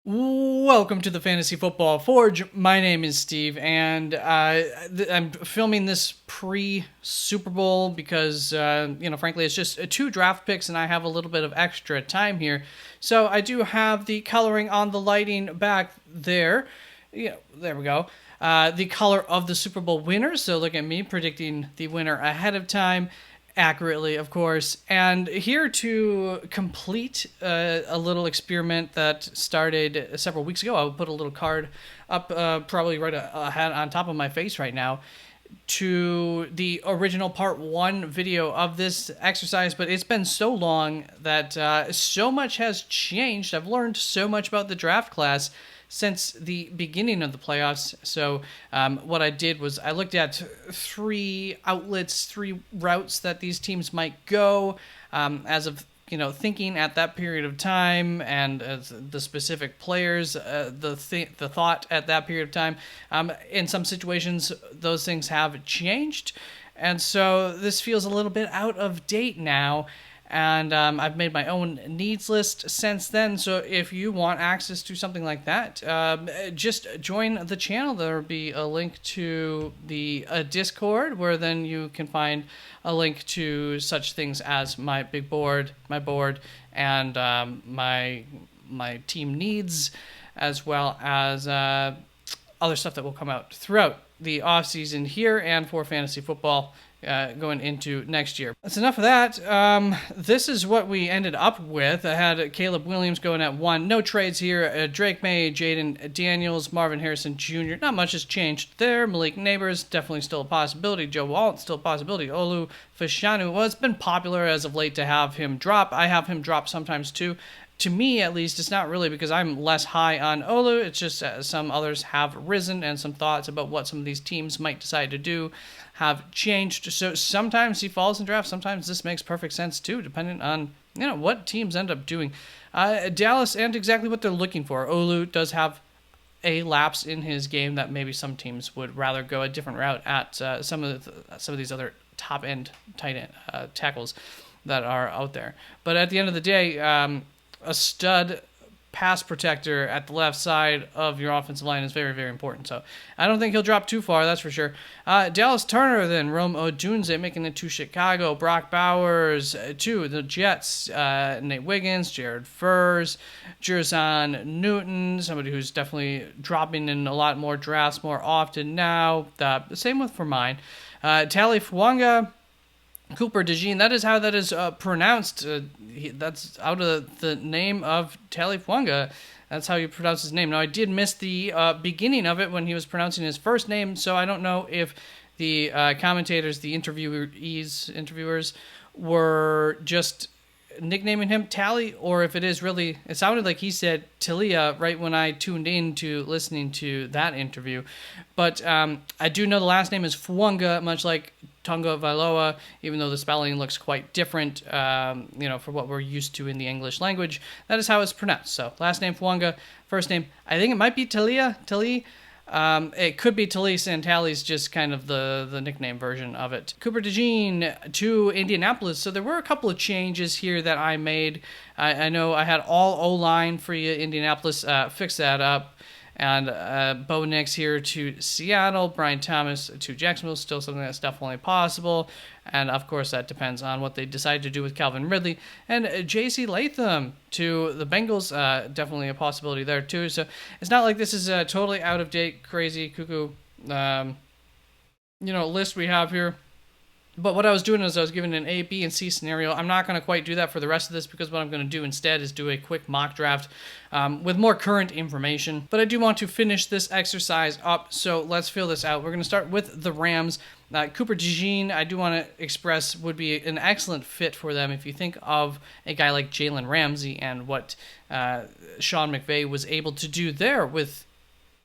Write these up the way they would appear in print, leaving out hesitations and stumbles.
Welcome to the Fantasy Football Forge. My name is Steve, and I'm filming this pre-Super Bowl because, frankly, it's just two draft picks, and I have a little bit of extra time here. So I do have the coloring on the lighting back there. Yeah, there we go. The color of the Super Bowl winners. So look at me predicting the winner ahead of time accurately, of course. And here to complete a little experiment that started several weeks ago, I will put a little card up, probably right ahead on top of my face right now, to the original part one video of this exercise. But it's been so long that so much has changed. I've learned so much about the draft class since the beginning of the playoffs. So what I did was I looked at three outlets, three routes that these teams might go as of thinking at that period of time, and the specific players, the thought at that period of time. In some situations, those things have changed, and so this feels a little bit out of date now. And I've made my own needs list since then. So if you want access to something like that, just join the channel. There will be a link to the Discord, where then you can find a link to such things as my big board, and my team needs, as well as other stuff that will come out throughout the off season here and for fantasy football going into next year. That's enough of that. This is what we ended up with. I had Caleb Williams going at 1. No trades here. Drake May, Jaden Daniels, Marvin Harrison Jr. Not much has changed there. Malik Neighbors, definitely still a possibility. Joe Walton, still a possibility. Olu Fashanu, well, it's been popular as of late to have him drop. I have him drop sometimes too. To me, at least, it's not really because I'm less high on Olu. It's just some others have risen, and some thoughts about what some of these teams might decide to do have changed. So sometimes he falls in drafts. Sometimes this makes perfect sense too, depending on what teams end up doing. Dallas and exactly what they're looking for. Olu does have a lapse in his game that maybe some teams would rather go a different route at some of these other top end tight end tackles that are out there. But at the end of the day, a stud pass protector at the left side of your offensive line is very, very important. So I don't think he'll drop too far, that's for sure. Dallas Turner, then Rome Odunze making it to Chicago. Brock Bowers to the Jets. Nate Wiggins, Jared Furs, Jerzon Newton, somebody who's definitely dropping in a lot more drafts more often now. The same with for mine. Tali Fwanga, Cooper DeJean, that is how that is pronounced. That's out of the name of Tali Fwanga. That's how you pronounce his name. Now, I did miss the beginning of it when he was pronouncing his first name, so I don't know if the commentators, the interviewers, were just nicknaming him Tally, or if it is really, it sounded like he said Talia right when I tuned in to listening to that interview. But I do know the last name is Fwanga, much like Tonga Vailoa, even though the spelling looks quite different, for what we're used to in the English language. That is how it's pronounced. So last name Fwanga, first name, I think it might be Talia. It could be Talise, and Tally's just kind of the nickname version of it. Cooper DeJean to Indianapolis. So there were a couple of changes here that I made. I know I had all O-line for you, Indianapolis. Fix that up. And Bo Nix here to Seattle. Brian Thomas to Jacksonville. Still something that's definitely possible. And, of course, that depends on what they decide to do with Calvin Ridley. And J.C. Latham to the Bengals. Definitely a possibility there, too. So it's not like this is a totally out-of-date, crazy, cuckoo, list we have here. But what I was doing is I was given an A, B, and C scenario. I'm not going to quite do that for the rest of this, because what I'm going to do instead is do a quick mock draft with more current information. But I do want to finish this exercise up, so let's fill this out. We're going to start with the Rams. Cooper DeJean, I do want to express, would be an excellent fit for them if you think of a guy like Jalen Ramsey and what Sean McVay was able to do there with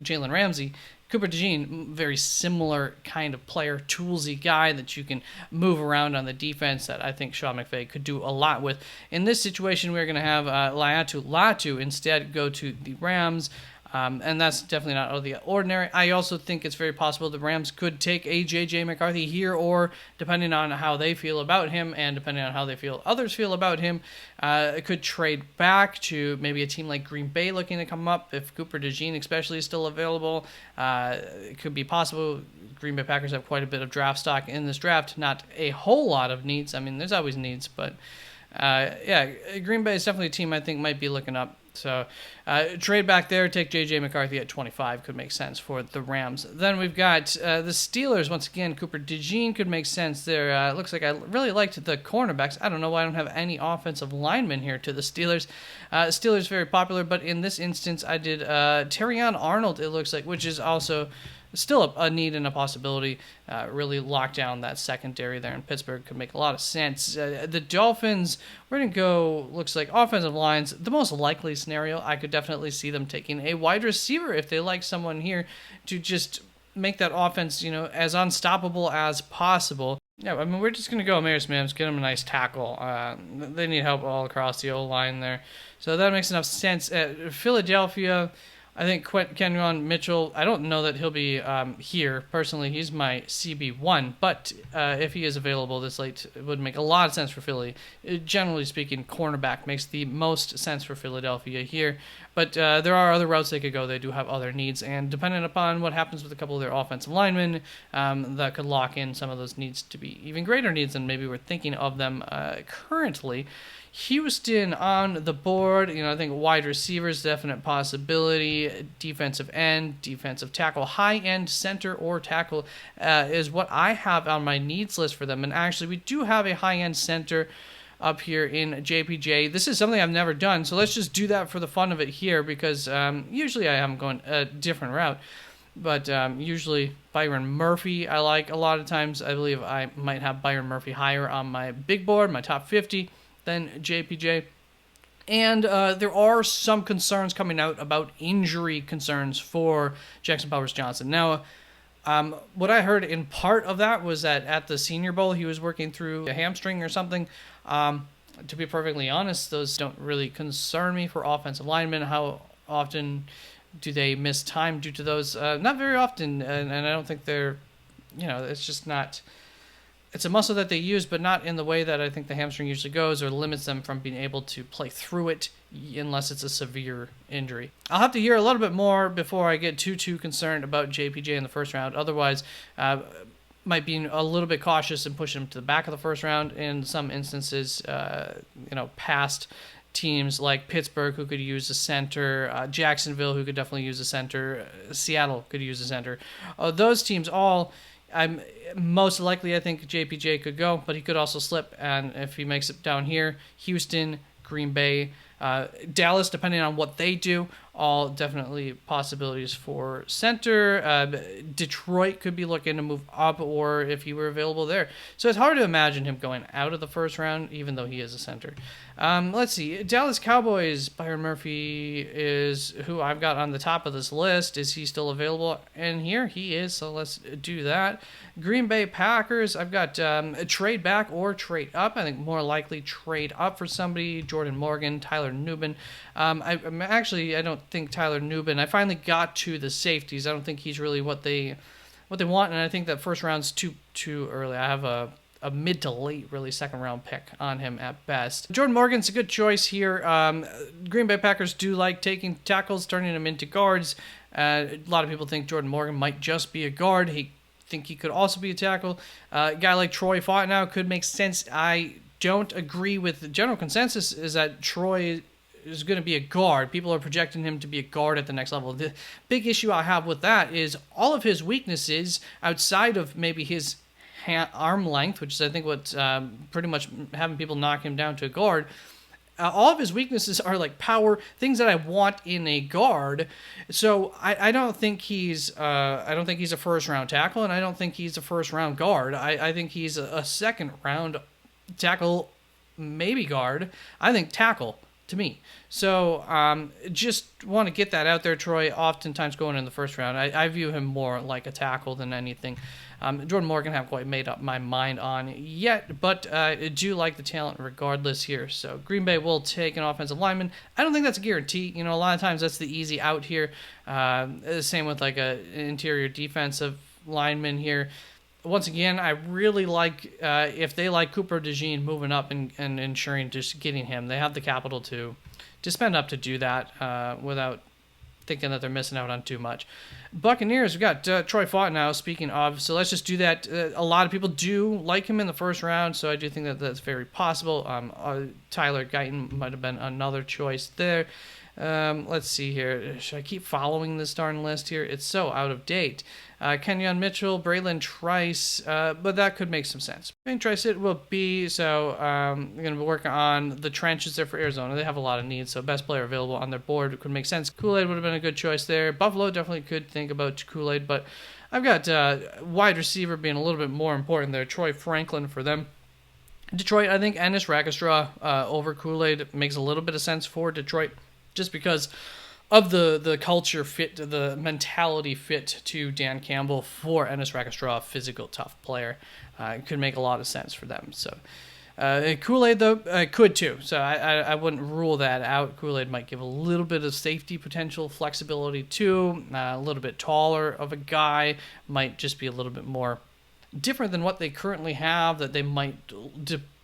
Jalen Ramsey. Cooper DeJean, very similar kind of player, toolsy guy that you can move around on the defense that I think Sean McVay could do a lot with. In this situation, we're going to have Latu instead go to the Rams. And that's definitely not out of the ordinary. I also think it's very possible the Rams could take a J.J. McCarthy here, or depending on how they feel about him and depending on how they feel others feel about him, it could trade back to maybe a team like Green Bay looking to come up. If Cooper DeJean especially is still available, it could be possible. Green Bay Packers have quite a bit of draft stock in this draft. Not a whole lot of needs. I mean, there's always needs, but yeah, Green Bay is definitely a team I think might be looking up. So trade back there, take J.J. McCarthy at 25 could make sense for the Rams. Then we've got the Steelers. Once again, Cooper DeJean could make sense there. Looks like I really liked the cornerbacks. I don't know why I don't have any offensive linemen here to the Steelers. Steelers very popular, but in this instance, I did Terrion Arnold, it looks like, which is also still a need and a possibility. Really lock down that secondary there in Pittsburgh could make a lot of sense. The Dolphins, we're going to go, looks like offensive lines. The most likely scenario, I could definitely see them taking a wide receiver if they like someone here to just make that offense, as unstoppable as possible. Yeah, I mean, we're just going to go Amir Mims, get him a nice tackle. They need help all across the O-line there. So that makes enough sense. Philadelphia, I think Kenyon Mitchell, I don't know that he'll be here. Personally, he's my CB1, but if he is available this late, it would make a lot of sense for Philly. Generally speaking, cornerback makes the most sense for Philadelphia here, but there are other routes they could go. They do have other needs, and depending upon what happens with a couple of their offensive linemen, that could lock in some of those needs to be even greater needs than maybe we're thinking of them currently. Houston on the board, I think wide receivers, definite possibility. Defensive end, defensive tackle, high-end center or tackle is what I have on my needs list for them. And actually, we do have a high-end center up here in JPJ. This is something I've never done, so let's just do that for the fun of it here because usually I am going a different route. But usually Byron Murphy I like a lot of times. I believe I might have Byron Murphy higher on my big board, my top 50. Than JPJ. And there are some concerns coming out about injury concerns for Jackson Powers-Johnson. Now, what I heard in part of that was that at the Senior Bowl, he was working through a hamstring or something. To be perfectly honest, those don't really concern me for offensive linemen. How often do they miss time due to those? Not very often, and I don't think they're, it's just not... It's a muscle that they use, but not in the way that I think the hamstring usually goes or limits them from being able to play through it unless it's a severe injury. I'll have to hear a little bit more before I get too concerned about JPJ in the first round. Otherwise, might be a little bit cautious and push him to the back of the first round in some instances, past teams like Pittsburgh who could use a center, Jacksonville who could definitely use a center, Seattle could use a center. Those teams all... I'm most likely I think JPJ could go, but he could also slip. And if he makes it down here, Houston, Green Bay, Dallas, depending on what they do, all definitely possibilities for center. Detroit could be looking to move up, or if he were available there. So it's hard to imagine him going out of the first round, even though he is a center. Let's see. Dallas Cowboys, Byron Murphy is who I've got on the top of this list. Is he still available? And here he is, so let's do that. Green Bay Packers, I've got a trade back or trade up. I think more likely trade up for somebody. Jordan Morgan, Tyler Nubin. I don't think Tyler Nubin. I finally got to the safeties. I don't think he's really what they want, and I think that first round's too early. I have a mid to late, really, second round pick on him at best. Jordan Morgan's a good choice here. Green Bay Packers do like taking tackles, turning them into guards. A lot of people think Jordan Morgan might just be a guard. He could also be a tackle. A guy like Troy Fontenot could make sense. I don't agree with the general consensus is that Troy is going to be a guard. People are projecting him to be a guard at the next level. The big issue I have with that is all of his weaknesses outside of maybe his arm length, which is I think what's pretty much having people knock him down to a guard. All of his weaknesses are like power, things that I want in a guard. So I don't think he's a first round tackle, and I don't think he's a first round guard. I think he's a second round tackle, maybe guard. I think tackle to me. So just want to get that out there. Troy oftentimes going in the first round. I view him more like a tackle than anything. Jordan Morgan haven't quite made up my mind on yet, but I do like the talent regardless here. So Green Bay will take an offensive lineman. I don't think that's a guarantee. A lot of times that's the easy out here. Same with like a interior defensive lineman here. Once again, I really like if they like Cooper DeJean moving up and ensuring just getting him. They have the capital to spend up to do that without thinking that they're missing out on too much. Buccaneers, we've got Troy Fontenot, speaking of, so let's just do that. A lot of people do like him in the first round, so I do think that that's very possible. Tyler Guyton might have been another choice there. Let's see here. Should I keep following this darn list here? It's so out of date. Kenyon Mitchell, Braylon Trice, but that could make some sense. Trice it will be, so we're going to be working on the trenches there for Arizona. They have a lot of needs, so best player available on their board could make sense. Kool-Aid would have been a good choice there. Buffalo definitely could think about Kool-Aid, but I've got wide receiver being a little bit more important there. Troy Franklin for them. Detroit, I think Ennis Rackstraw over Kool-Aid makes a little bit of sense for Detroit, just because of the culture fit, the mentality fit to Dan Campbell for Ennis Rackstraw, a physical, tough player. It could make a lot of sense for them. So Kool-Aid, though, could too. So I wouldn't rule that out. Kool-Aid might give a little bit of safety potential, flexibility too. A little bit taller of a guy, might just be a little bit more different than what they currently have, that they might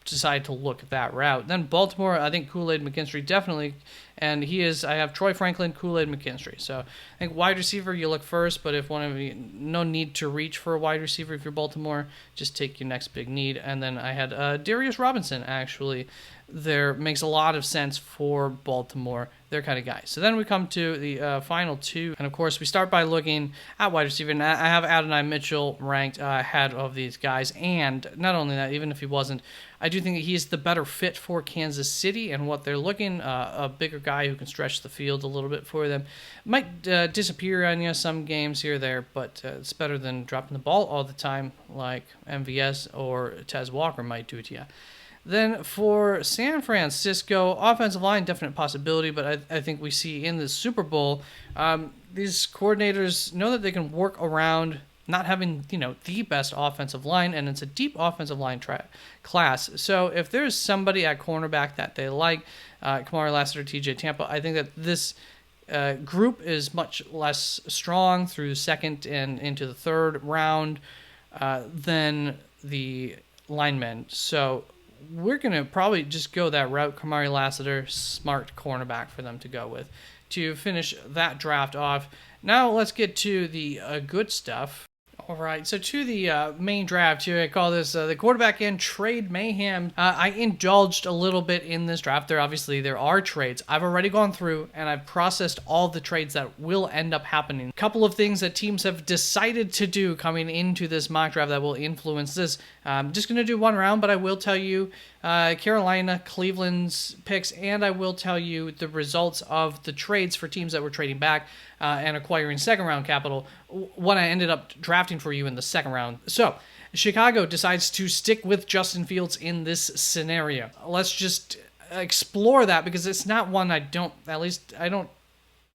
decide to look that route. Then Baltimore, I think Kool-Aid McKinstry definitely, and I have Troy Franklin, Kool-Aid McKinstry. So I think wide receiver, you look first, but if one of you, no need to reach for a wide receiver if you're Baltimore, just take your next big need. And then I had Darius Robinson, actually. There makes a lot of sense for Baltimore, their kind of guy. So then we come to the final two, and of course we start by looking at wide receiver. And I have Adonai Mitchell ranked ahead of these guys, and not only that, even if he wasn't, I do think that he's the better fit for Kansas City and what they're looking. A bigger guy who can stretch the field a little bit for them. Might disappear on you some games here or there, but it's better than dropping the ball all the time like MVS or Tez Walker might do to you. Then for San Francisco, offensive line, definite possibility, but I think we see in the Super Bowl, these coordinators know that they can work around not having, the best offensive line, and it's a deep offensive line class. So if there's somebody at cornerback that they like, Kamari Lassiter, TJ Tampa, I think that this group is much less strong through second and into the third round than the linemen. So we're going to probably just go that route. Kamari Lassiter, smart cornerback for them to go with to finish that draft off. Now let's get to the good stuff. All right, so to the main draft here, I call this the quarterback and trade mayhem. I indulged a little bit in this draft. There are trades. I've already gone through and I've processed all the trades that will end up happening. A couple of things that teams have decided to do coming into this mock draft that will influence this. I'm just going to do one round, but I will tell you Carolina, Cleveland's picks, and I will tell you the results of the trades for teams that were trading back and acquiring second round capital, what I ended up drafting for you in the second round. So Chicago decides to stick with Justin Fields in this scenario. Let's just explore that, because it's not one I don't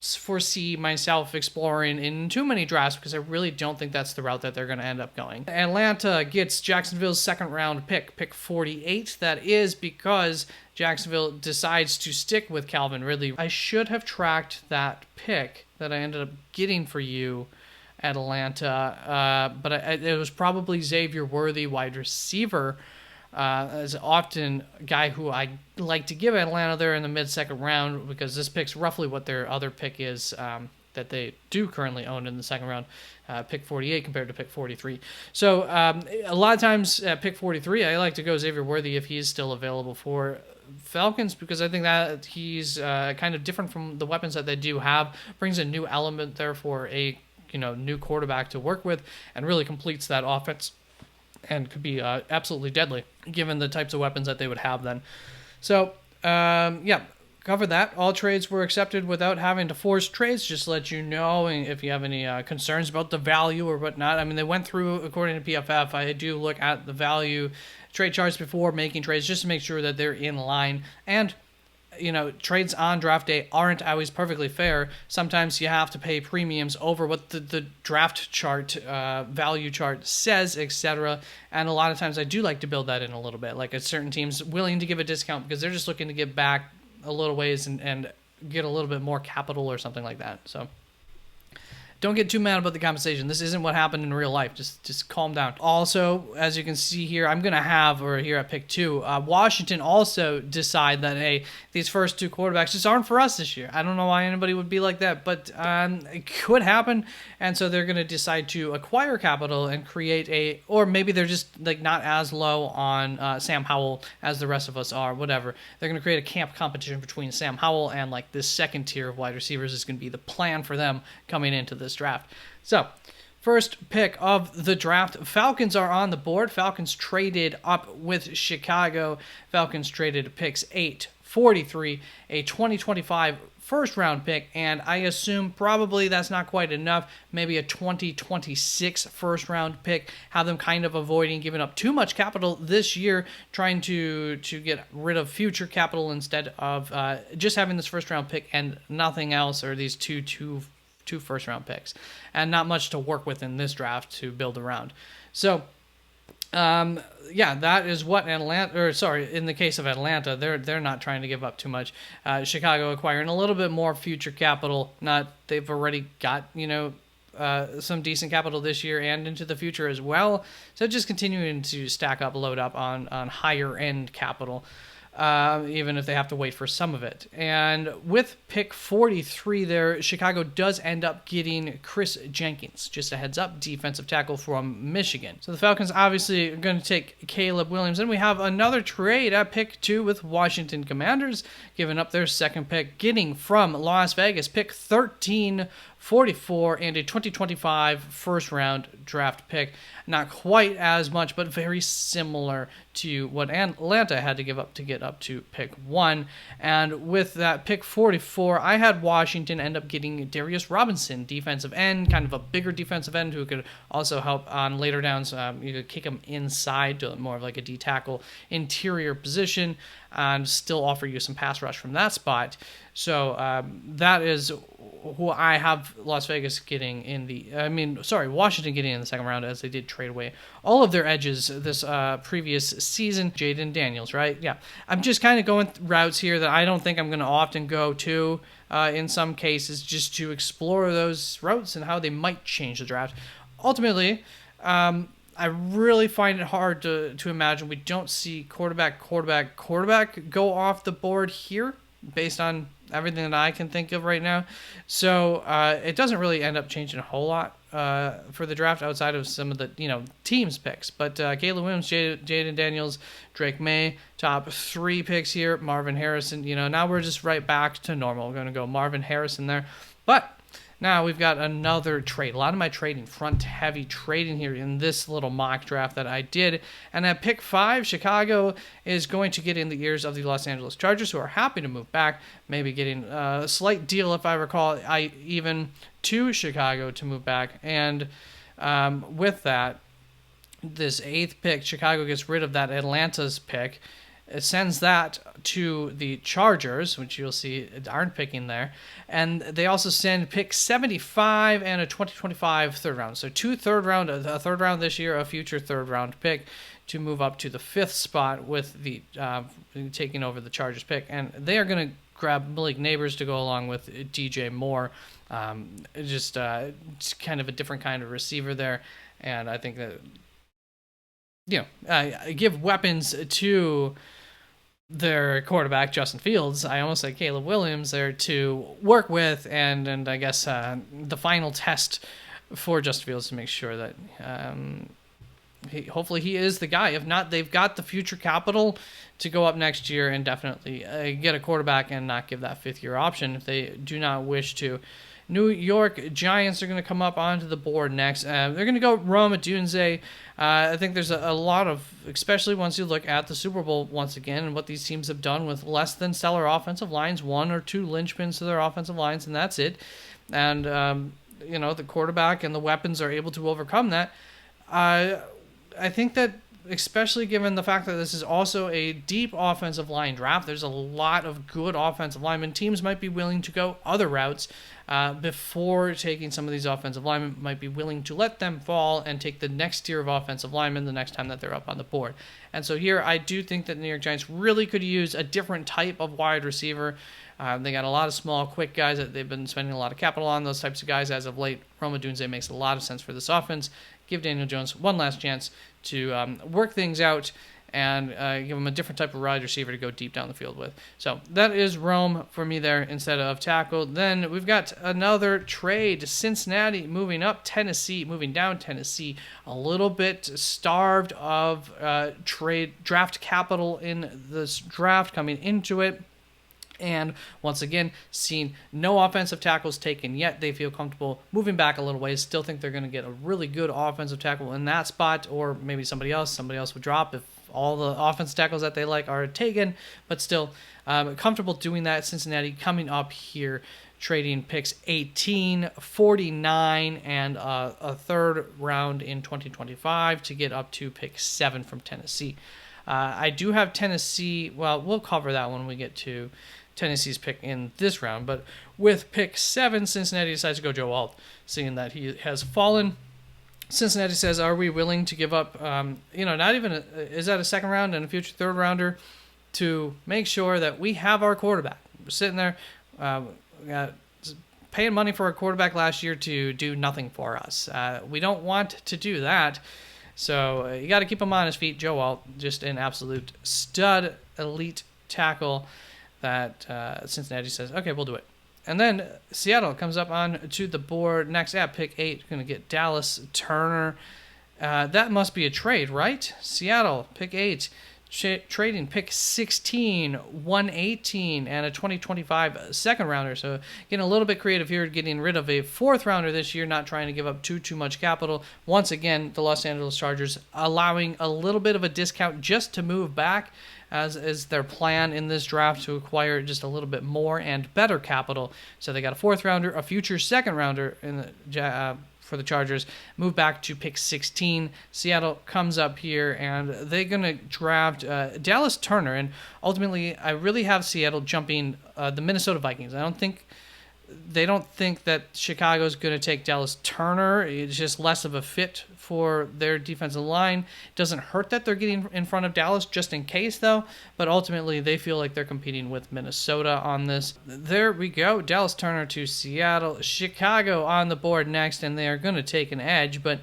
foresee myself exploring in too many drafts, because I really don't think that's the route that they're going to end up going. Atlanta gets Jacksonville's second round pick 48. That is because Jacksonville decides to stick with Calvin Ridley. I should have tracked that pick that I ended up getting for you, Atlanta, but it was probably Xavier Worthy, wide receiver, as often a guy who I like to give Atlanta there in the mid-second round, because this pick's roughly what their other pick is that they do currently own in the second round, pick 48 compared to pick 43. So a lot of times at pick 43, I like to go Xavier Worthy if he's still available for Falcons, because I think that he's kind of different from the weapons that they do have, brings a new element there for a new quarterback to work with, and really completes that offense, and could be absolutely deadly given the types of weapons that they would have then. So, cover that. All trades were accepted without having to force trades. Just to let you know, and if you have any concerns about the value or whatnot. I mean, they went through, according to PFF, I do look at the value trade charts before making trades just to make sure that they're in line. And trades on draft day aren't always perfectly fair. Sometimes you have to pay premiums over what the draft chart, value chart says, etc. And a lot of times I do like to build that in a little bit. Like a certain team's willing to give a discount because they're just looking to get back a little ways and get a little bit more capital or something like that. So don't get too mad about the compensation. This isn't what happened in real life. Just calm down. Also, as you can see here, I'm going to have, or here at pick 2, Washington also decide that, hey, these first 2 quarterbacks just aren't for us this year. I don't know why anybody would be like that, but it could happen. And so they're going to decide to acquire capital and create or maybe they're just like not as low on Sam Howell as the rest of us are, whatever. They're going to create a camp competition between Sam Howell and like this second tier of wide receivers is going to be the plan for them coming into this draft. So, first pick of the draft, Falcons are on the board. Falcons traded up with Chicago. Falcons traded picks 8, 43, a 2025 first round pick, and I assume probably that's not quite enough. Maybe a 2026 first round pick. Have them kind of avoiding giving up too much capital this year, trying to get rid of future capital instead of just having this first round pick and nothing else, or these two first round picks, and not much to work with in this draft to build around. So that is what in the case of Atlanta, they're not trying to give up too much. Chicago acquiring a little bit more future capital. They've already got some decent capital this year and into the future as well. So just continuing to load up on higher end capital. Even if they have to wait for some of it. And with pick 43 there, Chicago does end up getting Chris Jenkins. Just a heads up, defensive tackle from Michigan. So the Falcons obviously are going to take Caleb Williams. And we have another trade at pick 2 with Washington Commanders, giving up their second pick, getting from Las Vegas pick 13, 44, and a 2025 first round draft pick. Not quite as much, but very similar to what Atlanta had to give up to get up to pick 1. And with that pick 44, I had Washington end up getting Darius Robinson, defensive end, kind of a bigger defensive end who could also help on later downs. You could kick him inside to more of like a D-tackle interior position and still offer you some pass rush from that spot. So that is who I have Washington getting in the second round, as they did trade away all of their edges this previous season. Jaden Daniels, right? Yeah. I'm just kind of going routes here that I don't think I'm going to often go to in some cases, just to explore those routes and how they might change the draft. Ultimately, I really find it hard to imagine we don't see quarterback go off the board here based on everything that I can think of right now. So it doesn't really end up changing a whole lot for the draft outside of some of the teams picks. But Caleb Williams, Jaden Daniels, Drake May, top 3 picks here. Marvin Harrison. Now we're just right back to normal. We're going to go Marvin Harrison there. But now we've got another trade. A lot of my trading, front-heavy trading here in this little mock draft that I did. And at pick 5, Chicago is going to get in the ears of the Los Angeles Chargers, who are happy to move back, maybe getting a slight deal, if I recall, even to Chicago to move back. And with that, this 8th pick, Chicago gets rid of that Atlanta's pick. It sends that to the Chargers, which you'll see aren't picking there. And they also send pick 75 and a 2025 third round. So 2 third round, a third round this year, a future third round pick to move up to the 5th spot with the taking over the Chargers pick. And they are going to grab Malik Neighbors to go along with DJ Moore. Just kind of a different kind of receiver there. And I think that, give weapons to their quarterback, Justin Fields. I almost said Caleb Williams there to work with, and I guess the final test for Justin Fields to make sure that hopefully he is the guy. If not, they've got the future capital to go up next year and definitely get a quarterback and not give that 5th-year option if they do not wish to. New York Giants are going to come up onto the board next. They're going to go Rome Odunze. I think there's a lot of, especially once you look at the Super Bowl once again and what these teams have done with less than stellar offensive lines, 1 or 2 linchpins to their offensive lines, and that's it. And, the quarterback and the weapons are able to overcome that. I think that especially given the fact that this is also a deep offensive line draft. There's a lot of good offensive linemen. Teams might be willing to go other routes before taking some of these offensive linemen, might be willing to let them fall and take the next tier of offensive linemen the next time that they're up on the board. And so here I do think that the New York Giants really could use a different type of wide receiver. They got a lot of small, quick guys that they've been spending a lot of capital on. Those types of guys as of late. Rome Odunze makes a lot of sense for this offense. Give Daniel Jones one last chance to work things out and give him a different type of wide receiver to go deep down the field with. So that is Rome for me there instead of tackle. Then we've got another trade. Cincinnati moving up, Tennessee moving down. Tennessee a little bit starved of draft capital in this draft coming into it. And once again, seeing no offensive tackles taken yet, they feel comfortable moving back a little ways. Still think they're going to get a really good offensive tackle in that spot, or maybe somebody else would drop if all the offensive tackles that they like are taken. But still, comfortable doing that. Cincinnati coming up here, trading picks 18, 49, and a third round in 2025 to get up to pick 7 from Tennessee. I do have Tennessee. Well, we'll cover that when we get to Tennessee's pick in this round, but with pick 7, Cincinnati decides to go Joe Alt, seeing that he has fallen. Cincinnati says, are we willing to give up, not even, is that a second round and a future third rounder to make sure that we have our quarterback? We're sitting there, got paying money for our quarterback last year to do nothing for us. We don't want to do that. So you got to keep him on his feet. Joe Alt, just an absolute stud, elite tackle that Cincinnati says, okay, we'll do it. And then Seattle comes up on to the board next at pick 8, going to get Dallas Turner. That must be a trade, right? Seattle, pick 8, trading pick 16, 118, and a 2025 second rounder. So getting a little bit creative here, getting rid of a fourth rounder this year, not trying to give up too much capital. Once again, the Los Angeles Chargers allowing a little bit of a discount just to move back, as is their plan in this draft, to acquire just a little bit more and better capital. So they got a fourth rounder, a future second rounder in the for the Chargers, move back to pick 16. Seattle comes up here, and they're going to draft Dallas Turner. And ultimately, I really have Seattle jumping the Minnesota Vikings. They don't think that Chicago's going to take Dallas Turner. It's just less of a fit for their defensive line. It doesn't hurt that they're getting in front of Dallas just in case, though. But ultimately, they feel like they're competing with Minnesota on this. There we go. Dallas Turner to Seattle. Chicago on the board next, and they are going to take an edge. But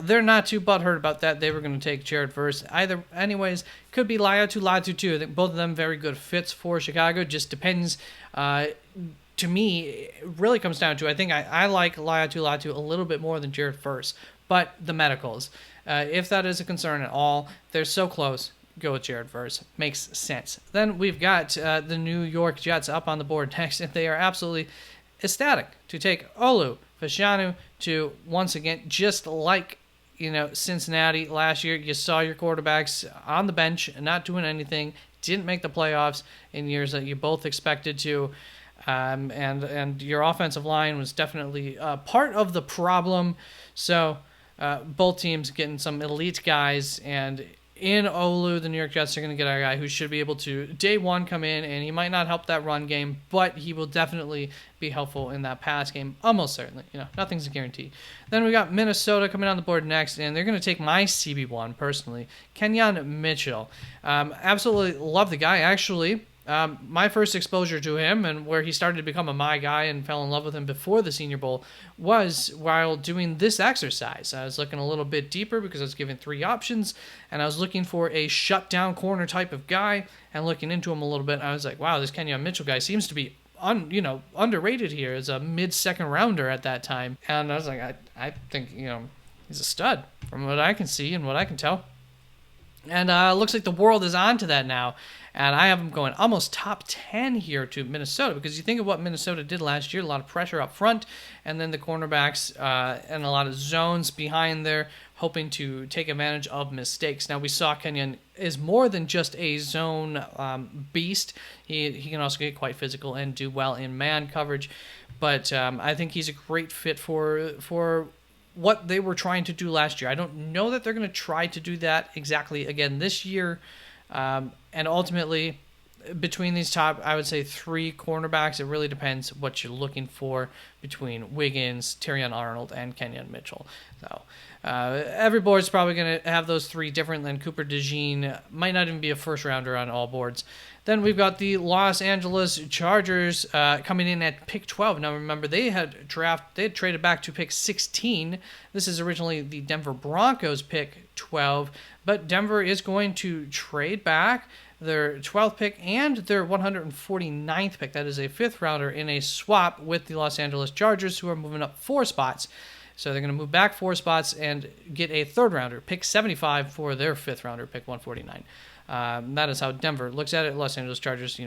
they're not too butthurt about that. They were going to take Jared Verse. Anyways, could be Laiatu too. I think both of them very good fits for Chicago. Just depends. To me, it really comes down to, I think I like Laiatu a little bit more than Jared Verse, but the medicals. If that is a concern at all, they're so close. Go with Jared Verse. Makes sense. Then we've got the New York Jets up on the board next, and they are absolutely ecstatic to take Olu Fashanu to, once again, just like Cincinnati last year. You saw your quarterbacks on the bench and not doing anything, didn't make the playoffs in years that you both expected to. And your offensive line was definitely part of the problem. So both teams getting some elite guys, and in Olu, the New York Jets are going to get a guy who should be able to, day one, come in, and he might not help that run game, but he will definitely be helpful in that pass game, almost certainly. Nothing's a guarantee. Then we got Minnesota coming on the board next, and they're going to take my CB1, personally, Kenyon Mitchell. Absolutely love the guy, actually. My first exposure to him, and where he started to become a my guy and fell in love with him before the Senior Bowl, was while doing this exercise. I was looking a little bit deeper because I was given 3 options, and I was looking for a shutdown corner type of guy, and looking into him a little bit, I was like, wow, this Kenyon Mitchell guy seems to be underrated here as a mid-second rounder at that time. And I was like, I think he's a stud from what I can see and what I can tell. And looks like the world is on to that now. And I have them going almost top 10 here to Minnesota, because you think of what Minnesota did last year, a lot of pressure up front, and then the cornerbacks and a lot of zones behind there, hoping to take advantage of mistakes. Now, we saw Kenyon is more than just a zone beast. He can also get quite physical and do well in man coverage. But I think he's a great fit for what they were trying to do last year. I don't know that they're going to try to do that exactly again this year. And ultimately, between these top, I would say 3 cornerbacks, it really depends what you're looking for between Wiggins, Terrion Arnold, and Kenyon Mitchell. So every board's probably going to have those 3 different than Cooper DeJean. Might not even be a first rounder on all boards. Then we've got the Los Angeles Chargers coming in at pick 12. Now remember, they had traded back to pick 16. This is originally the Denver Broncos pick 12, but Denver is going to trade back their 12th pick and their 149th pick. That is a 5th rounder in a swap with the Los Angeles Chargers, who are moving up 4 spots. So they're going to move back 4 spots and get a 3rd rounder, pick 75 for their 5th rounder, pick 149. That is how Denver looks at it. Los Angeles Chargers,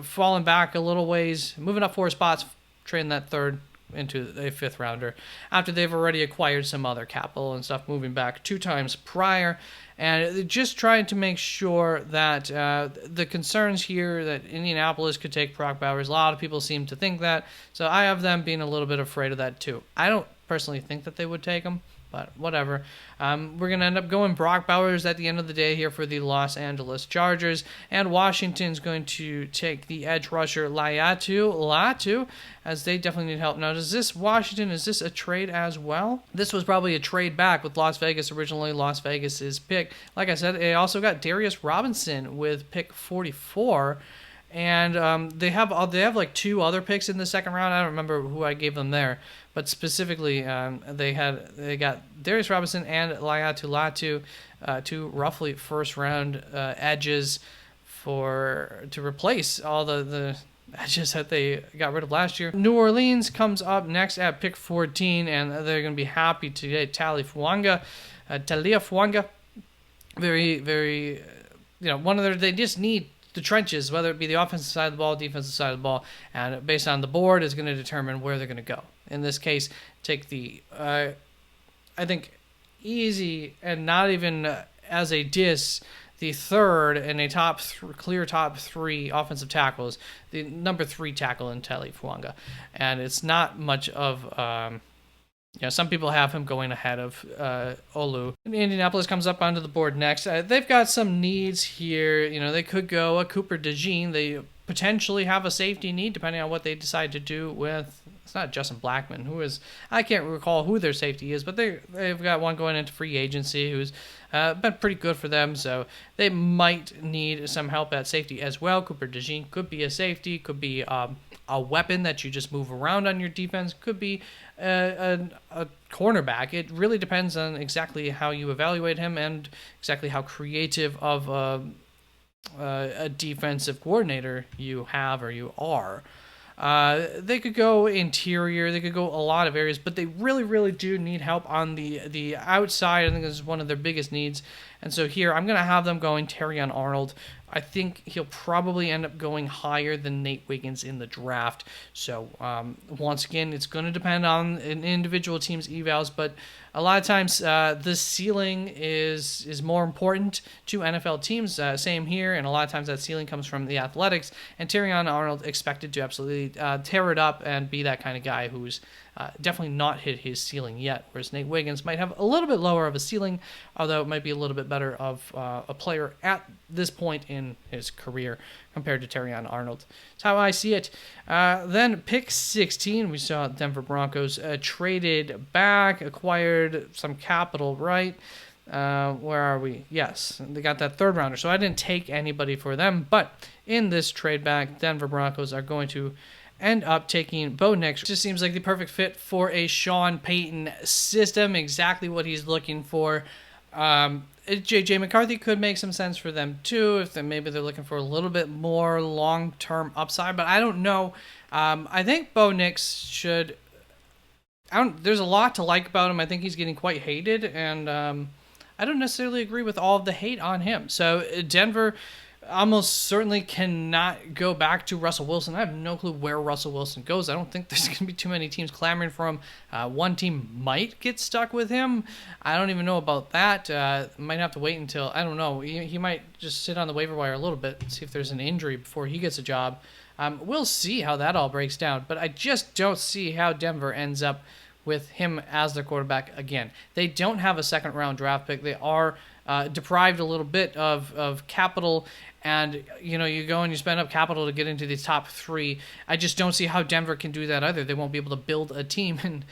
falling back a little ways, moving up 4 spots, trading that 3rd into a 5th rounder after they've already acquired some other capital and stuff, moving back 2 times prior. And just trying to make sure that the concerns here that Indianapolis could take Brock Bowers, a lot of people seem to think that. So I have them being a little bit afraid of that too. I don't personally think that they would take him, but whatever. We're going to end up going Brock Bowers at the end of the day here for the Los Angeles Chargers. And Washington's going to take the edge rusher Latu, as they definitely need help. Now, is this a trade as well? This was probably a trade back with Las Vegas originally. Las Vegas's pick. Like I said, they also got Darius Robinson with pick 44. And they have like 2 other picks in the 2nd round. I don't remember who I gave them there, but specifically they got Darius Robinson and Latu, 2 roughly 1st round edges to replace all the edges that they got rid of last year. New Orleans comes up next at pick 14, and they're going to be happy to get Talia Fuanga. Very, very, they just need the trenches, whether it be the offensive side of the ball, defensive side of the ball, and based on the board is going to determine where they're going to go. In this case, take the, I think, easy and not even as a diss, the 3rd in a clear top 3 offensive tackles, the number 3 tackle in Talia Fuanga. And it's not much of... some people have him going ahead of Olu. Indianapolis comes up onto the board next. They've got some needs here. They could go a Cooper DeJean. They potentially have a safety need, depending on what they decide to do with... It's not Justin Blackman, I can't recall who their safety is, but they've got one going into free agency who's been pretty good for them, so they might need some help at safety as well. Cooper DeJean could be a safety, could be a weapon that you just move around on your defense, could be a cornerback. It really depends on exactly how you evaluate him and exactly how creative of a defensive coordinator you have or you are. They could go interior, they could go a lot of areas, but they really, really do need help on the outside. I think this is one of their biggest needs. And so here, I'm going to have them going Terrion Arnold. I think he'll probably end up going higher than Nate Wiggins in the draft. So, once again, it's going to depend on an individual team's evals, but a lot of times the ceiling is more important to NFL teams. Same here, and a lot of times that ceiling comes from the athletics, and Terrion Arnold expected to absolutely tear it up and be that kind of guy who's definitely not hit his ceiling yet, whereas Nate Wiggins might have a little bit lower of a ceiling, although it might be a little bit better of a player at this point in his career compared to Terrion Arnold. That's how I see it. Then pick 16, we saw Denver Broncos traded back, acquired some capital, right? Where are we? Yes, they got that 3rd rounder, so I didn't take anybody for them, but in this trade back, Denver Broncos are going to end up taking Bo Nix. Just seems like the perfect fit for a Sean Payton system, exactly what he's looking for. J.J. McCarthy could make some sense for them too, if maybe they're looking for a little bit more long-term upside, but I don't know. I think Bo Nix should... there's a lot to like about him. I think he's getting quite hated, and I don't necessarily agree with all of the hate on him. So Denver almost certainly cannot go back to Russell Wilson. I have no clue where Russell Wilson goes. I don't think there's going to be too many teams clamoring for him. One team might get stuck with him. I don't even know about that. Might have to wait until, I don't know, he might just sit on the waiver wire a little bit, see if there's an injury before he gets a job. We'll see how that all breaks down, but I just don't see how Denver ends up with him as their quarterback again. They don't have a second-round draft pick. They are deprived a little bit of capital, and you go and you spend up capital to get into the top 3. I just don't see how Denver can do that either. They won't be able to build a team, and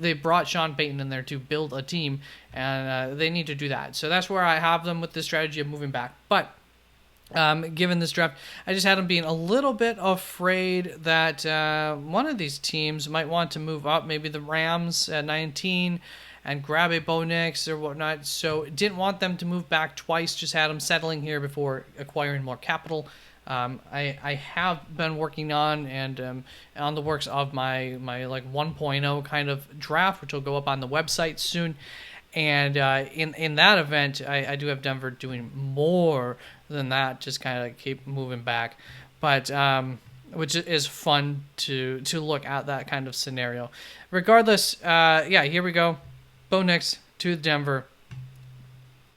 they brought Sean Payton in there to build a team, and they need to do that. So that's where I have them with this strategy of moving back. But given this draft, I just had them being a little bit afraid that one of these teams might want to move up, maybe the Rams at 19, and grab a Bo Nix or whatnot. So didn't want them to move back twice, just had them settling here before acquiring more capital. I have been working on and on the works of my like 1.0 kind of draft, which will go up on the website soon. And in that event, I do have Denver doing more than that, just kind of keep moving back. But which is fun to look at that kind of scenario. Regardless, here we go. Bo Nix to Denver.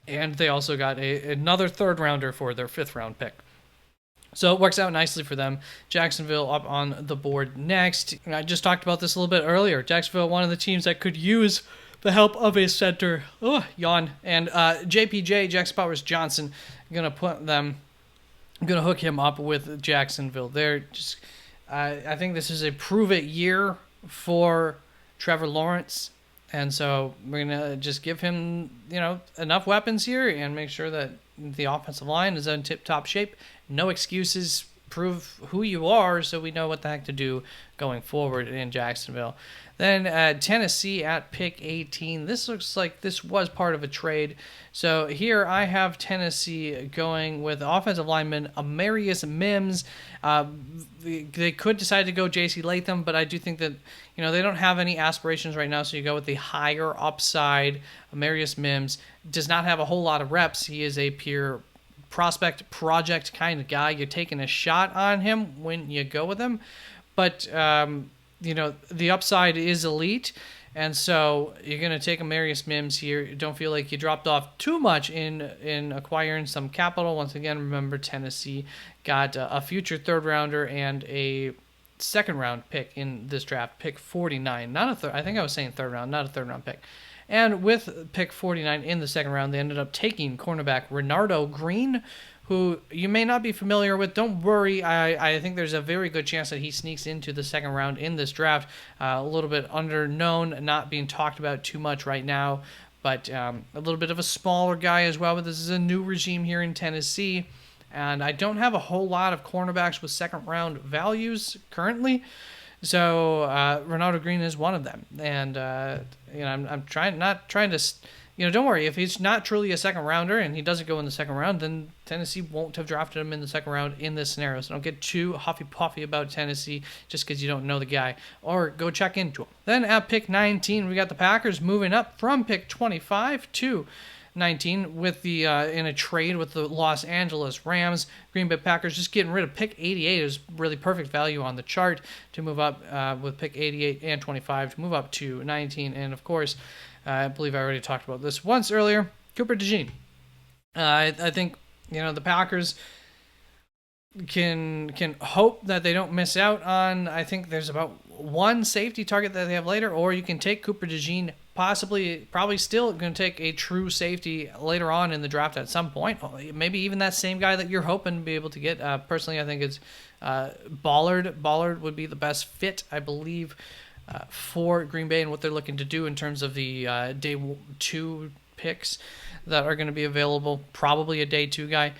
And they also got another third rounder for their 5th round pick. So it works out nicely for them. Jacksonville up on the board next. I just talked about this a little bit earlier. Jacksonville, one of the teams that could use the help of a center. Yawn. And JPJ, Jackson Powers Johnson, I'm going to hook him up with Jacksonville. They're just, I think this is a prove-it year for Trevor Lawrence. And so we're going to just give him, enough weapons here and make sure that the offensive line is in tip-top shape. No excuses. Prove who you are so we know what the heck to do going forward in Jacksonville. Then Tennessee at pick 18. This looks like this was part of a trade. So here I have Tennessee going with offensive lineman Amarius Mims. They could decide to go J.C. Latham, but I do think that they don't have any aspirations right now, so you go with the higher upside. Amarius Mims does not have a whole lot of reps. He is a pure prospect project kind of guy. You're taking a shot on him when you go with him, but the upside is elite, and so you're going to take Amarius Mims here. Don't feel like you dropped off too much in acquiring some capital. Once again, remember Tennessee got a future 3rd rounder and a 2nd round pick in this draft, pick 49. Not a third. I think I was saying 3rd round, not a 3rd round pick. And with pick 49 in the 2nd round, they ended up taking cornerback Renardo Green, who you may not be familiar with. Don't worry. I think there's a very good chance that he sneaks into the 2nd round in this draft. A little bit underknown, not being talked about too much right now, but a little bit of a smaller guy as well. But this is a new regime here in Tennessee, and I don't have a whole lot of cornerbacks with 2nd round values currently. So Renardo Green is one of them, and I'm trying to. Don't worry, if he's not truly a 2nd rounder and he doesn't go in the 2nd round, then Tennessee won't have drafted him in the 2nd round in this scenario. So don't get too huffy-puffy about Tennessee just because you don't know the guy, or go check into him. Then at pick 19, we got the Packers moving up from pick 25 to 19 with the in a trade with the Los Angeles Rams. Green Bay Packers just getting rid of pick 88 is really perfect value on the chart to move up with pick 88 and 25 to move up to 19. And of course, I believe I already talked about this once earlier, Cooper DeJean. I think the Packers can hope that they don't miss out on. I think there's about one safety target that they have later, or you can take Cooper DeJean. Probably still going to take a true safety later on in the draft at some point. Maybe even that same guy that you're hoping to be able to get. Personally, I think it's Ballard. Ballard would be the best fit, I believe, for Green Bay and what they're looking to do in terms of the day 2 picks that are going to be available. Probably a day 2 guy.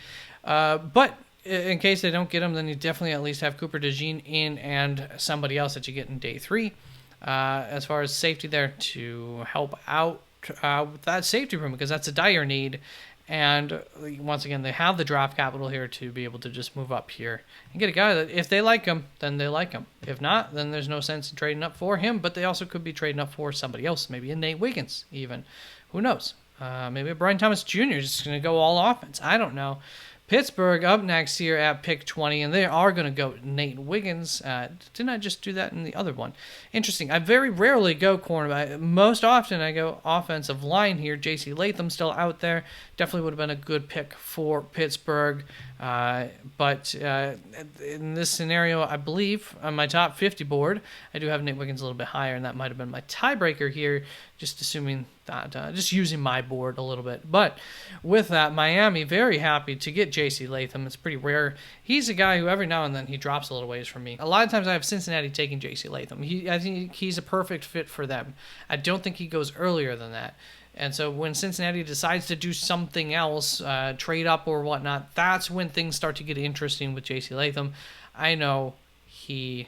But in case they don't get him, then you definitely at least have Cooper DeJean in and somebody else that you get in day 3. As far as safety there to help out with that safety room, because that's a dire need. And once again, they have the draft capital here to be able to just move up here and get a guy that if they like him, then they like him. If not, then there's no sense in trading up for him, but they also could be trading up for somebody else, maybe a Nate Wiggins even. Who knows? Maybe a Brian Thomas Jr. is just going to go all offense. I don't know. Pittsburgh up next here at pick 20, and they are going to go Nate Wiggins. Didn't I just do that in the other one? Interesting. I very rarely go cornerback. Most often I go offensive line here. J.C. Latham still out there. Definitely would have been a good pick for Pittsburgh. But in this scenario, I believe on my top 50 board, I do have Nate Wiggins a little bit higher, and that might have been my tiebreaker here, just assuming that, just using my board a little bit. But with that, Miami, very happy to get J.C. Latham. It's pretty rare. He's a guy who every now and then he drops a little ways from me. A lot of times I have Cincinnati taking J.C. Latham. I think he's a perfect fit for them. I don't think he goes earlier than that. And so when Cincinnati decides to do something else, trade up or whatnot, that's when things start to get interesting with J.C. Latham. I know he,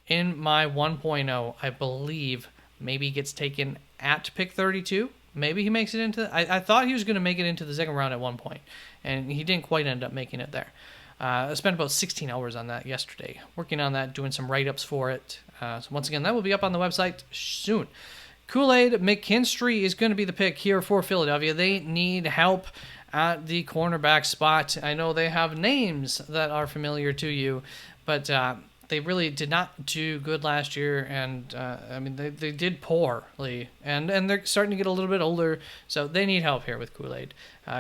in my 1.0, I believe maybe gets taken at pick 32. Maybe he makes it into... I thought he was going to make it into the second round at one point, and he didn't quite end up making it there. I spent about 16 hours on that yesterday, working on that, doing some write-ups for it. So once again, that will be up on the website soon. Kool-Aid McKinstry is going to be the pick here for Philadelphia. They need help at the cornerback spot. I know they have names that are familiar to you, but they really did not do good last year, and I mean they did poorly, and they're starting to get a little bit older, so they need help here with Kool-Aid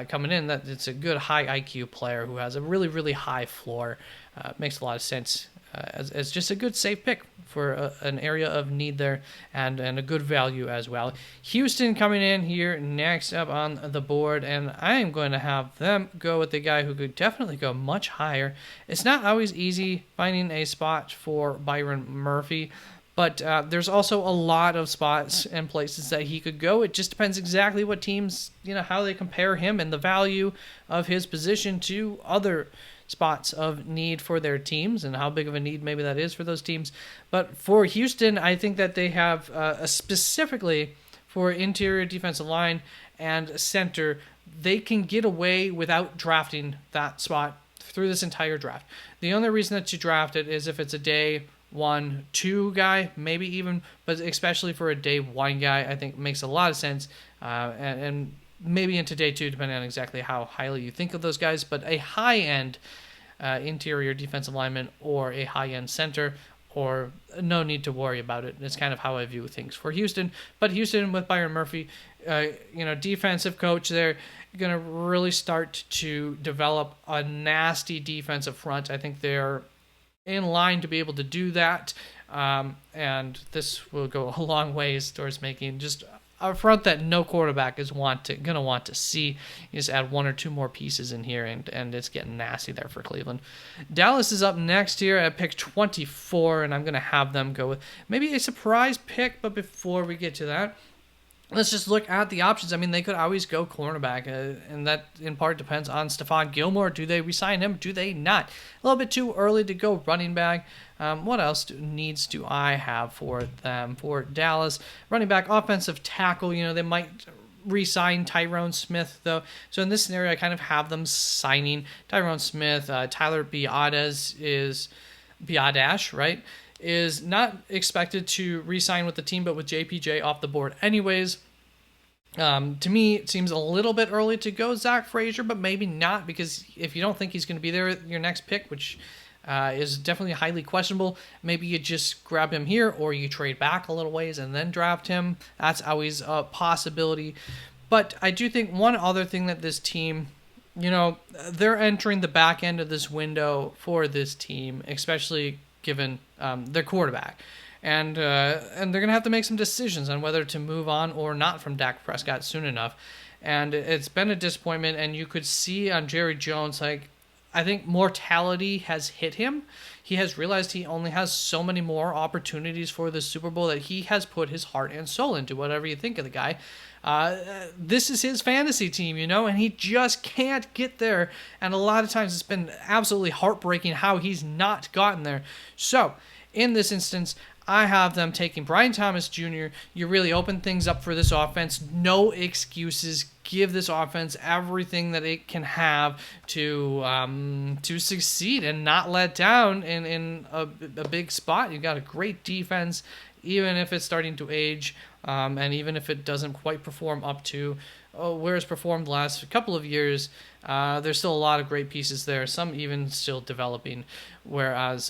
coming in. That it's a good high IQ player who has a really, really high floor. Makes a lot of sense as just a good safe pick for an area of need there, and a good value as well. Houston coming in here next up on the board, and I am going to have them go with the guy who could definitely go much higher. It's not always easy finding a spot for Byron Murphy, but there's also a lot of spots and places that he could go. It just depends exactly what teams, how they compare him and the value of his position to other spots of need for their teams and how big of a need maybe that is for those teams. But for Houston, I think that they have specifically for interior defensive line and center, they can get away without drafting that spot through this entire draft. The only reason that you draft it is if it's a day 1-2 guy, maybe even, but especially for a day 1 guy, I think makes a lot of sense. And maybe into day 2, depending on exactly how highly you think of those guys, but a high-end interior defensive lineman or a high-end center, or no need to worry about it. It's kind of how I view things for Houston. But Houston with Byron Murphy, defensive coach there, going to really start to develop a nasty defensive front. I think they're in line to be able to do that, and this will go a long ways towards making just a front that no quarterback is going to want to see. You just add 1 or 2 more pieces in here, and it's getting nasty there for Cleveland. Dallas is up next here at pick 24, and I'm going to have them go with maybe a surprise pick, but before we get to that, let's just look at the options. I mean, they could always go cornerback, and that in part depends on Stephon Gilmore. Do they re-sign him? Do they not? A little bit too early to go running back. What else needs do I have for them? For Dallas, running back, offensive tackle, they might re-sign Tyrone Smith, though. So in this scenario, I kind of have them signing Tyrone Smith. Tyler Biadash, right? Is not expected to re-sign with the team, but with JPJ off the board anyways. To me, it seems a little bit early to go Zach Frazier, but maybe not, because if you don't think he's going to be there at your next pick, which is definitely highly questionable, maybe you just grab him here, or you trade back a little ways and then draft him. That's always a possibility. But I do think one other thing that this team, they're entering the back end of this window for this team, especially given their quarterback. And they're going to have to make some decisions on whether to move on or not from Dak Prescott soon enough. And it's been a disappointment, and you could see on Jerry Jones, I think mortality has hit him. He has realized he only has so many more opportunities for the Super Bowl that he has put his heart and soul into, whatever you think of the guy. This is his fantasy team, and he just can't get there. And a lot of times it's been absolutely heartbreaking how he's not gotten there. So, in this instance, I have them taking Brian Thomas Jr. You really open things up for this offense. No excuses. Give this offense everything that it can have to succeed and not let down in a big spot. You've got a great defense, even if it's starting to age, and even if it doesn't quite perform up to where it's performed the last couple of years. There's still a lot of great pieces there, some even still developing, whereas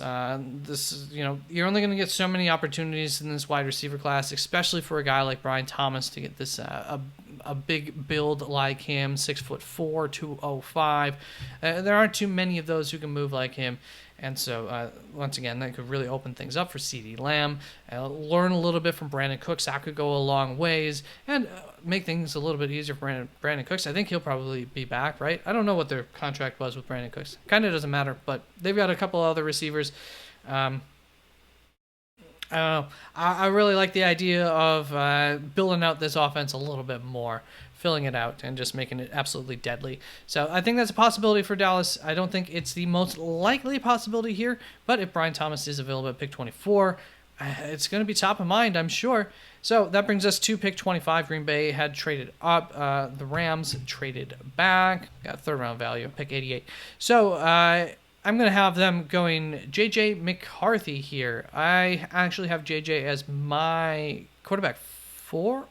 this, you're only going to get so many opportunities in this wide receiver class, especially for a guy like Brian Thomas to get this a a big build like him, 6'4", 205. There aren't too many of those who can move like him. And so, once again, that could really open things up for CeeDee Lamb. Learn a little bit from Brandon Cooks. That could go a long ways and make things a little bit easier for Brandon Cooks. I think he'll probably be back, right? I don't know what their contract was with Brandon Cooks. Kind of doesn't matter, but they've got a couple other receivers. I don't know. I really like the idea of building out this offense a little bit more, filling it out, and just making it absolutely deadly. So I think that's a possibility for Dallas. I don't think it's the most likely possibility here, but if Brian Thomas is available at pick 24, it's going to be top of mind, I'm sure. So that brings us to pick 25. Green Bay had traded up. The Rams traded back. Got third round value, pick 88. So I'm going to have them going J.J. McCarthy here. I actually have J.J. as my quarterback 4.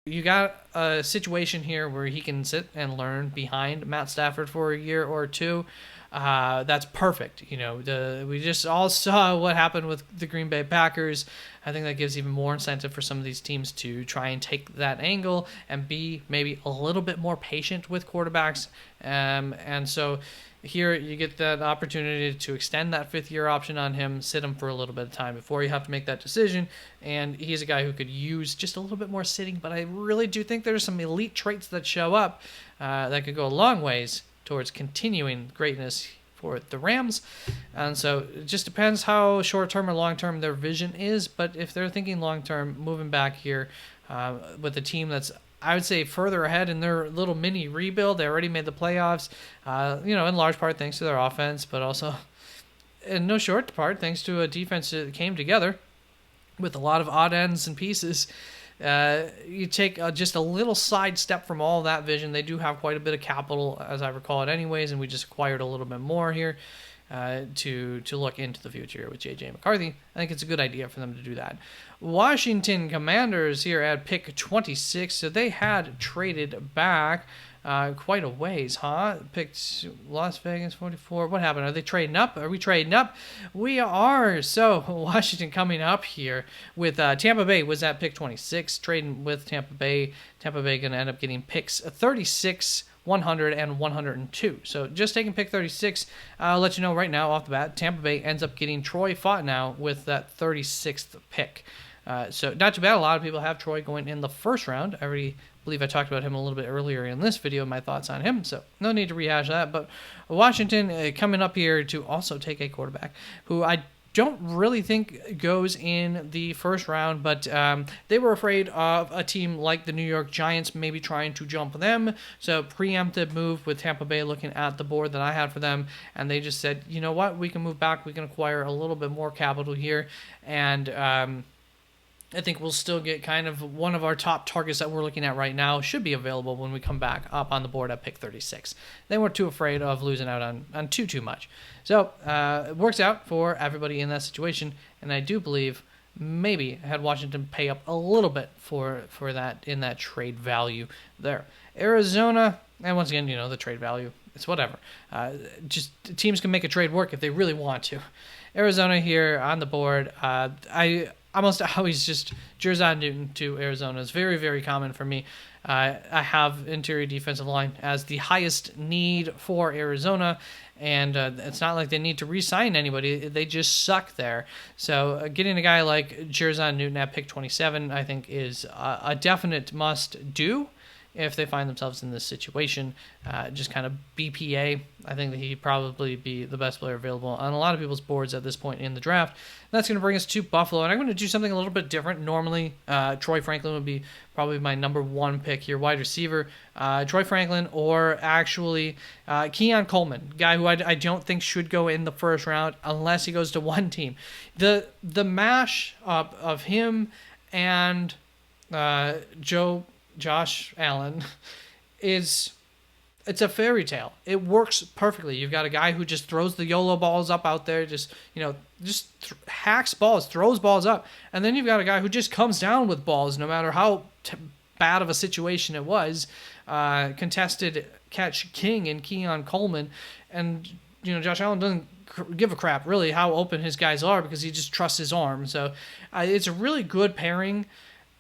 You got a situation here where he can sit and learn behind Matt Stafford for a year or two. That's perfect. We just all saw what happened with the Green Bay Packers. I think that gives even more incentive for some of these teams to try and take that angle and be maybe a little bit more patient with quarterbacks. And so here you get that opportunity to extend that 5th-year option on him, sit him for a little bit of time before you have to make that decision. And he's a guy who could use just a little bit more sitting, but I really do think there's some elite traits that show up that could go a long ways towards continuing greatness for the Rams. And so it just depends how short-term or long-term their vision is. But if they're thinking long-term, moving back here with a team that's, I would say, further ahead in their little mini rebuild. They already made the playoffs, in large part thanks to their offense, but also in no short part thanks to a defense that came together with a lot of odd ends and pieces. You take just a little side step from all that vision. They do have quite a bit of capital, as I recall it anyways, and we just acquired a little bit more here to look into the future with J.J. McCarthy. I think it's a good idea for them to do that. Washington Commanders here at pick 26. So they had traded back quite a ways, huh? Picked Las Vegas 44. What happened? Are they trading up? Are we trading up? We are. So Washington coming up here with Tampa Bay was at pick 26, trading with Tampa Bay. Tampa Bay going to end up getting picks 36, 100, and 102. So just taking pick 36, I'll let you know right now off the bat, Tampa Bay ends up getting Troy Fontenot with that 36th pick. So not too bad. A lot of people have Troy going in the first round. I already believe I talked about him a little bit earlier in this video, my thoughts on him, so no need to rehash that. But Washington coming up here to also take a quarterback who I don't really think goes in the first round, but they were afraid of a team like the New York Giants maybe trying to jump them. So preemptive move with Tampa Bay looking at the board that I had for them, and they just said, you know what, we can move back, we can acquire a little bit more capital here, and I think we'll still get kind of one of our top targets that we're looking at right now should be available when we come back up on the board at pick 36. They weren't too afraid of losing out on too much. So it works out for everybody in that situation, and I do believe maybe had Washington pay up a little bit for that in that trade value there. Arizona, and once again, the trade value, it's whatever. Just teams can make a trade work if they really want to. Arizona here on the board. I almost always just Jerzon Newton to Arizona is very, very common for me. I have interior defensive line as the highest need for Arizona, and it's not like they need to re-sign anybody. They just suck there. So getting a guy like Jerzon Newton at pick 27, I think, is a definite must-do if they find themselves in this situation. Just kind of BPA. I think that he'd probably be the best player available on a lot of people's boards at this point in the draft. That's going to bring us to Buffalo, and I'm going to do something a little bit different. Normally, Troy Franklin would be probably my number one pick here, wide receiver. Troy Franklin or actually Keon Coleman, guy who I don't think should go in the first round unless he goes to one team. The mash up of him and Josh Allen it's a fairy tale. It works perfectly. You've got a guy who just throws the YOLO balls up out there, hacks balls, throws balls up, and then you've got a guy who just comes down with balls no matter how bad of a situation it was. Contested catch king in Keon Coleman, and Josh Allen doesn't give a crap really how open his guys are because he just trusts his arm. So it's a really good pairing.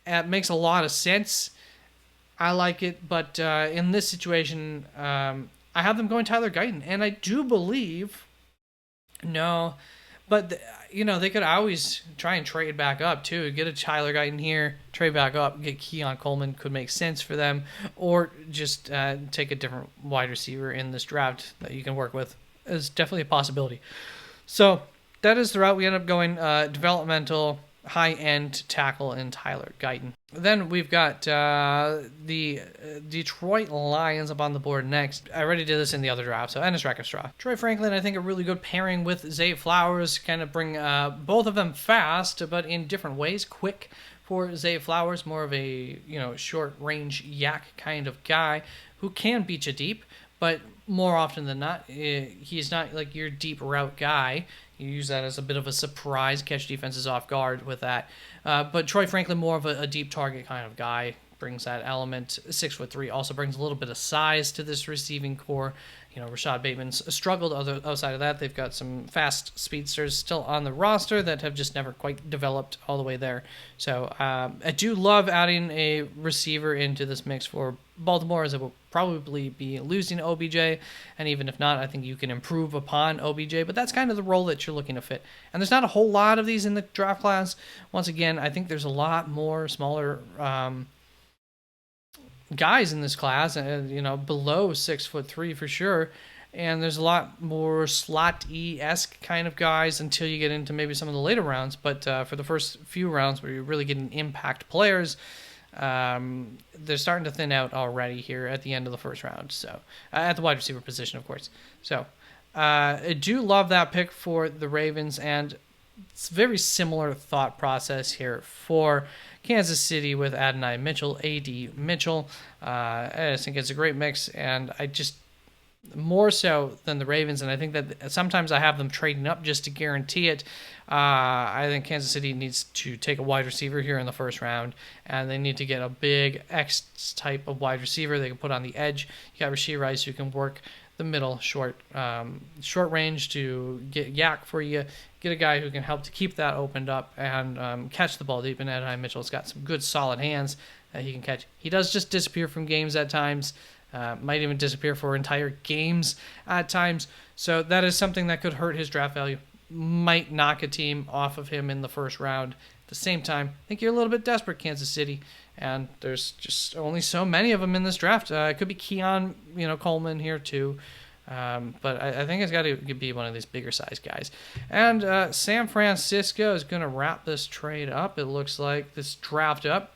It makes a lot of sense. I like it, but in this situation, I have them going Tyler Guyton, and I do believe no, but they could always try and trade back up too. Get a Tyler Guyton here, trade back up, get Keon Coleman could make sense for them, or just take a different wide receiver in this draft that you can work with. Is definitely a possibility. So that is the route we end up going. Developmental, high-end tackle in Tyler Guyton. Then we've got the Detroit Lions up on the board next. I already did this in the other draft, so Ennis Rackstraw. Troy Franklin, I think a really good pairing with Zay Flowers. Kind of bring both of them fast, but in different ways. Quick for Zay Flowers, more of a short-range yak kind of guy who can beat you deep, but more often than not, he's not like your deep route guy. You use that as a bit of a surprise, catch defenses off guard with that. But Troy Franklin, more of a deep target kind of guy, brings that element. 6'3", also brings a little bit of size to this receiving core. Rashad Bateman's struggled outside of that. They've got some fast speedsters still on the roster that have just never quite developed all the way there. So I do love adding a receiver into this mix for Baltimore, as it will probably be losing OBJ. And even if not, I think you can improve upon OBJ. But that's kind of the role that you're looking to fit. And there's not a whole lot of these in the draft class. Once again, I think there's a lot more smaller guys in this class, below 6'3" for sure, and there's a lot more slot-esque kind of guys until you get into maybe some of the later rounds. But for the first few rounds where you're really getting impact players, they're starting to thin out already here at the end of the first round. So at the wide receiver position, of course. So I do love that pick for the Ravens, and it's very similar thought process here for Kansas City with Adonai Mitchell, A.D. Mitchell. I just think it's a great mix, and I just, more so than the Ravens, and I think that sometimes I have them trading up just to guarantee it. I think Kansas City needs to take a wide receiver here in the first round, and they need to get a big X type of wide receiver they can put on the edge. You got Rashee Rice, who can work the middle, short range to get yak for you. Get a guy who can help to keep that opened up and catch the ball deep. And Adonai Mitchell's got some good solid hands that he can catch. He does just disappear from games at times. Might even disappear for entire games at times. So that is something that could hurt his draft value. Might knock a team off of him in the first round. At the same time, I think you're a little bit desperate, Kansas City, and there's just only so many of them in this draft. It could be Keon, Coleman here too, but I think it's got to be one of these bigger size guys. And San Francisco is going to wrap this trade up. It looks like this draft up.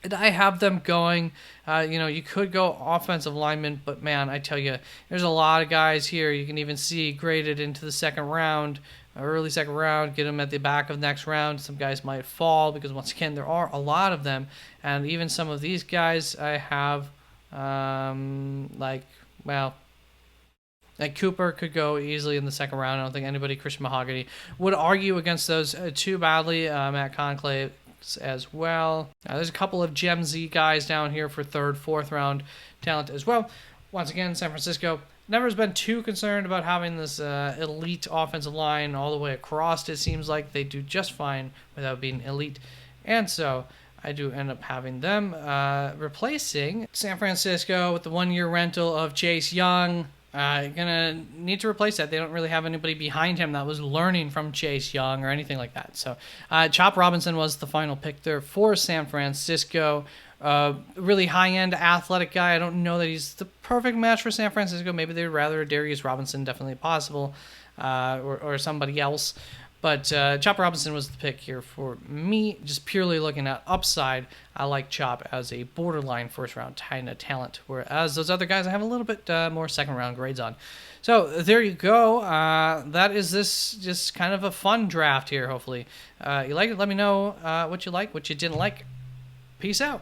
And I have them going, you could go offensive lineman, but man, I tell you, there's a lot of guys here you can even see graded into the second round, early second round, get them at the back of the next round. Some guys might fall because, once again, there are a lot of them. And even some of these guys I have, like Cooper could go easily in the second round. I don't think anybody, Christian Mahogany, would argue against those too badly. Matt Conclave as well. There's a couple of Gem Z guys down here for third, fourth round talent as well. Once again, San Francisco never has been too concerned about having this elite offensive line all the way across. It seems like they do just fine without being elite. And so I do end up having them replacing San Francisco with the 1-year rental of Chase Young. Gonna need to replace that. They don't really have anybody behind him that was learning from Chase Young or anything like that. So Chop Robinson was the final pick there for San Francisco. Really high-end athletic guy. I don't know that he's the perfect match for San Francisco. Maybe they'd rather Darius Robinson, definitely possible, or somebody else. But Chop Robinson was the pick here for me. Just purely looking at upside, I like Chop as a borderline first-round kind of talent, whereas those other guys I have a little bit more second-round grades on. So there you go. That is this just kind of a fun draft here, hopefully. You like it? Let me know what you like, what you didn't like. Peace out.